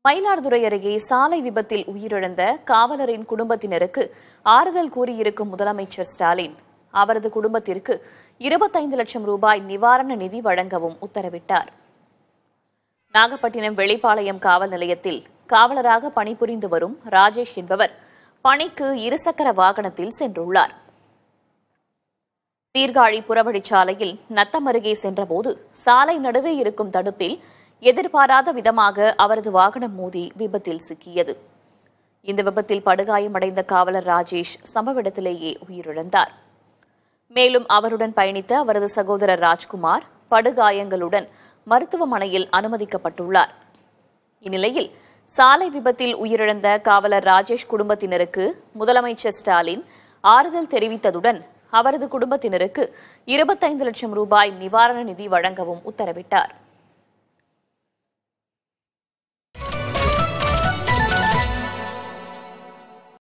மயிலாடுதுறை அருகே சாலை விபத்தில் உயிரிழந்த காவலரின் குடும்பத்தினருக்கு ஆறுதல் கூறியிருக்கும் முதலமைச்சர் ஸ்டாலின் அவரது குடும்பத்திற்கு 25 லட்சம் ரூபாய் நிவாரண நிதி வழங்கவும் உத்தரவிட்டார். நாகப்பட்டினம் வெளிப்பாளையம் காவல் நிலையத்தில் காவலராக பணிபுரிந்து வரும் ராஜேஷ் என்பவர் பணிக்கு இருசக்கர வாகனத்தில் சென்றுள்ளார். சீர்காழி புறவழிச்சாலையில் நத்தம் அருகே சென்றபோது சாலை நடுவே இருக்கும் தடுப்பில் எதிர்பாராத விதமாக அவரது வாகனம் மோதி விபத்தில் சிக்கியது. இந்த விபத்தில் படுகாயமடைந்த காவலர் ராஜேஷ் சம்பவ இடத்திலேயே உயிரிழந்தார். மேலும் அவருடன் பயணித்த அவரது சகோதரர் ராஜ்குமார் படுகாயங்களுடன் மருத்துவமனையில் அனுமதிக்கப்பட்டுள்ளார். இந்நிலையில் சாலை விபத்தில் உயிரிழந்த காவலர் ராஜேஷ் குடும்பத்தினருக்கு முதலமைச்சர் ஸ்டாலின் ஆறுதல் தெரிவித்ததுடன் அவரது குடும்பத்தினருக்கு 25 லட்சம் ரூபாய் நிவாரண நிதி வழங்கவும் உத்தரவிட்டார்.